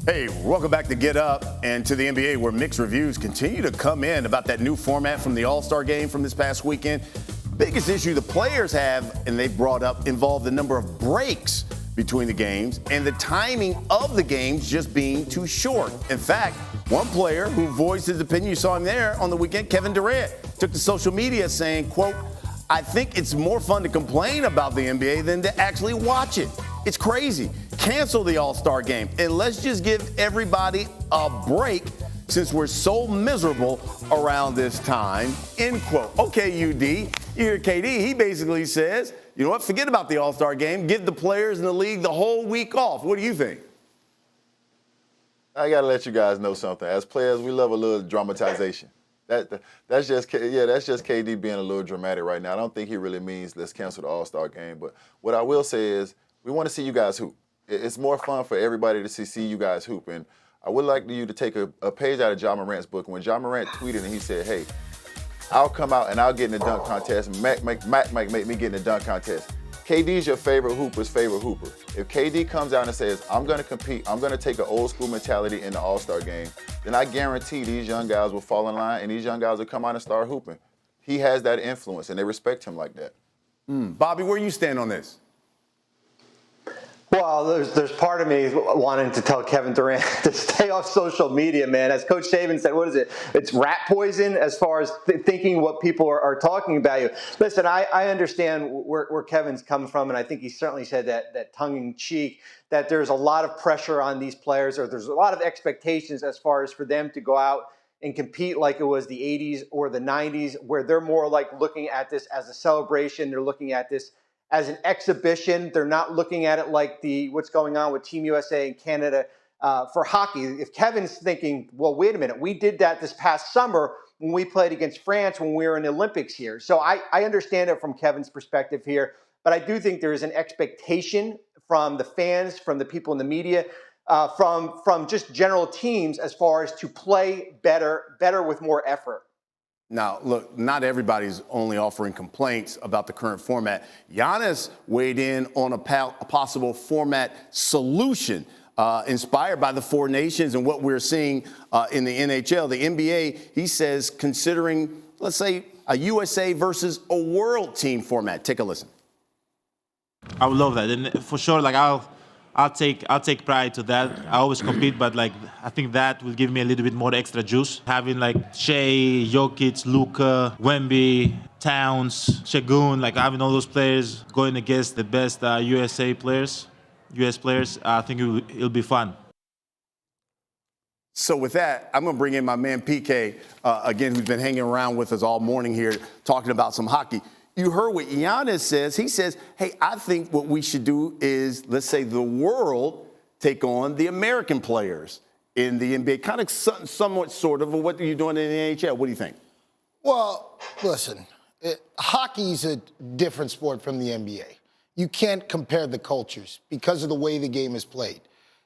Hey, welcome back to Get Up and to the NBA, where mixed reviews continue to come in about that new format from the All-Star game from this past weekend. Biggest issue the players have, and they brought up, involved the number of breaks between the games and the timing of the games just being too short. In fact, one player who voiced his opinion, you saw him there on the weekend, Kevin Durant, took to social media saying, quote, "I think it's more fun to complain about the NBA than to actually watch it. It's crazy. Cancel the All-Star game and let's just give everybody a break since we're so miserable around this time," end quote. Okay, UD, you hear KD, he basically says, you know what, forget about the All-Star game, give the players in the league the whole week off. What do you think? I got to let you guys know something. As players, we love a little dramatization. That's just KD being a little dramatic right now. I don't think he really means let's cancel the All-Star game. But what I will say is we want to see you guys hoop. It's more fun for everybody to see you guys hoop. And I would like you to take a page out of Ja Morant's book. When Ja Morant tweeted and he said, hey, I'll come out and I'll get in the dunk contest. Mac make me get in the dunk contest. KD's your favorite hooper's favorite hooper. If KD comes out and says, I'm going to compete, I'm going to take an old school mentality in the All-Star game, then I guarantee these young guys will fall in line and these young guys will come out and start hooping. He has that influence and they respect him like that. Bobby, where you stand on this? Well, there's part of me wanting to tell Kevin Durant to stay off social media, man. As Coach Saban said, what is it? It's rat poison as far as thinking what people are talking about you. Listen, I understand where Kevin's coming from, and I think he certainly said that tongue-in-cheek, that there's a lot of pressure on these players, or there's a lot of expectations as far as for them to go out and compete like it was the 80s or the 90s, where they're more like looking at this as a celebration. They're looking at this as an exhibition. They're not looking at it like what's going on with Team USA and Canada for hockey. If Kevin's thinking, well, wait a minute, we did that this past summer when we played against France when we were in the Olympics here. So I understand it from Kevin's perspective here, but I do think there is an expectation from the fans, from the people in the media, from just general teams as far as to play better with more effort. Now, look, not everybody's only offering complaints about the current format. Giannis weighed in on a possible format solution inspired by the four nations and what we're seeing in the NHL. The NBA, he says, considering, let's say, a USA versus a world team format. Take a listen. I would love that. And for sure, like I'll take pride to that. I always compete, but like I think that will give me a little bit more extra juice. Having like Shea, Jokic, Luka, Wemby, Towns, Şengün, like having all those players going against the best US players, I think it'll be fun. So with that, I'm going to bring in my man PK, again, who's been hanging around with us all morning here talking about some hockey. You heard what Giannis says. He says, hey, I think what we should do is, let's say, the world take on the American players in the NBA. Kind of somewhat sort of what are you doing in the NHL? What do you think? Well, listen, hockey's a different sport from the NBA. You can't compare the cultures because of the way the game is played.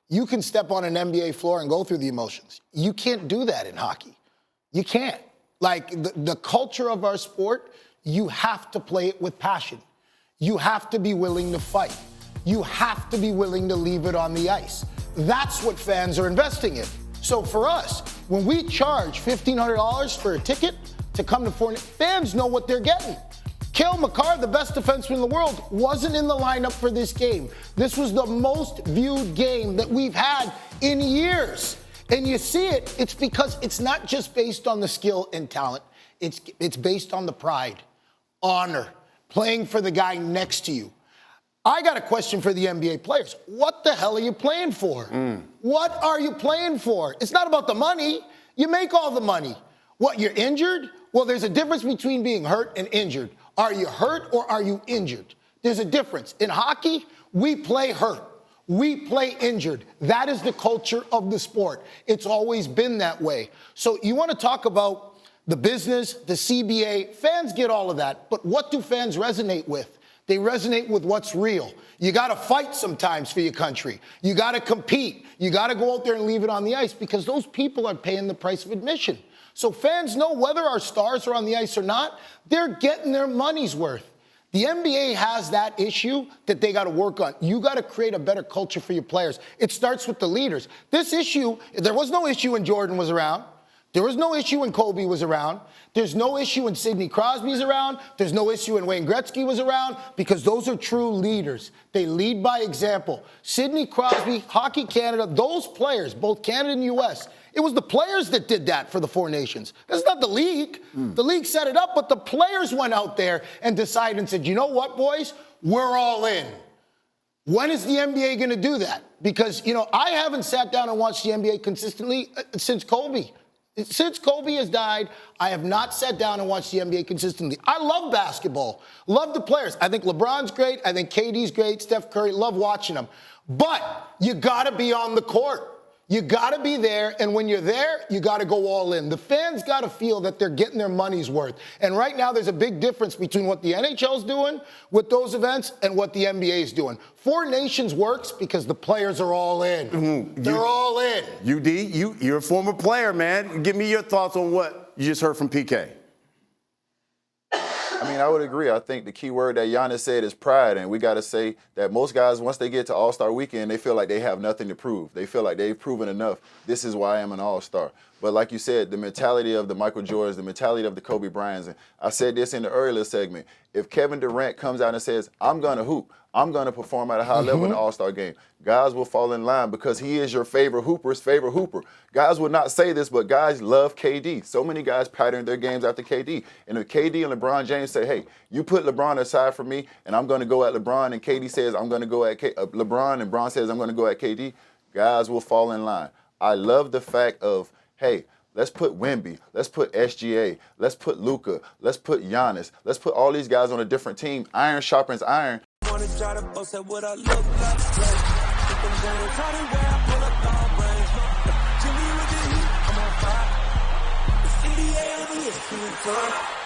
You can step on an NBA floor and go through the emotions. You can't do that in hockey. You can't. Like, the culture of our sport, you have to play it with passion. You have to be willing to fight. You have to be willing to leave it on the ice. That's what fans are investing in. So for us, when we charge $1,500 for a ticket to come to fans know what they're getting. Cale Makar, the best defenseman in the world, wasn't in the lineup for this game. This was the most viewed game that we've had in years. And you see it, it's because it's not just based on the skill and talent. It's based on the pride, honor, playing for the guy next to you. I got a question for the NBA players. What the hell are you playing for? What are you playing for? It's not about the money. You make all the money. What, you're injured? Well, there's a difference between being hurt and injured. Are you hurt or are you injured? There's a difference. In hockey, we play hurt. We play injured. That is the culture of the sport. It's always been that way. So you want to talk about the business, the CBA, fans get all of that. But what do fans resonate with? They resonate with what's real. You got to fight sometimes for your country. You got to compete. You got to go out there and leave it on the ice because those people are paying the price of admission. So fans know whether our stars are on the ice or not, they're getting their money's worth. The NBA has that issue that they got to work on. You got to create a better culture for your players. It starts with the leaders. This issue, there was no issue when Jordan was around. There was no issue when Kobe was around. There's no issue when Sidney Crosby's around. There's no issue when Wayne Gretzky was around, because those are true leaders. They lead by example. Sidney Crosby, Hockey Canada, those players, both Canada and U.S., it was the players that did that for the four nations. It's not the league. The league set it up, but the players went out there and decided and said, you know what, boys? We're all in. When is the NBA going to do that? Because, I haven't sat down and watched the NBA consistently since Kobe. Since Kobe has died, I have not sat down and watched the NBA consistently. I love basketball. Love the players. I think LeBron's great. I think KD's great. Steph Curry, love watching them. But you got to be on the court. You got to be there, and when you're there, you got to go all in. The fans got to feel that they're getting their money's worth. And right now, there's a big difference between what the NHL's doing with those events and what the NBA's doing. Four Nations works because the players are all in. They're all in. UD, you're a former player, man. Give me your thoughts on what you just heard from PK. I mean, I would agree. I think the key word that Giannis said is pride, and we got to say that most guys, once they get to All-Star Weekend, they feel like they have nothing to prove. They feel like they've proven enough. This is why I am an All-Star. But like you said, the mentality of the Michael Jordans, the mentality of the Kobe Bryants, and I said this in the earlier segment, if Kevin Durant comes out and says, I'm going to hoop, I'm going to perform at a high level in the All-Star game, guys will fall in line because he is your favorite hooper's favorite hooper. Guys would not say this, but guys love KD. So many guys pattern their games after KD. And if KD and LeBron James say, hey, you put LeBron aside for me, and I'm going to go at LeBron, and KD says, I'm going to go at LeBron, and Bron says, I'm going to go at KD, guys will fall in line. I love the fact of, hey, let's put Wemby, let's put SGA, let's put Luka, let's put Giannis, let's put all these guys on a different team. Iron sharpens iron. Wanna try to boast at what I look like. Keep them going, try to wear, I pull up long range. Jimmy with the heat, I'm on fire. It's NBA over here, feeling fun.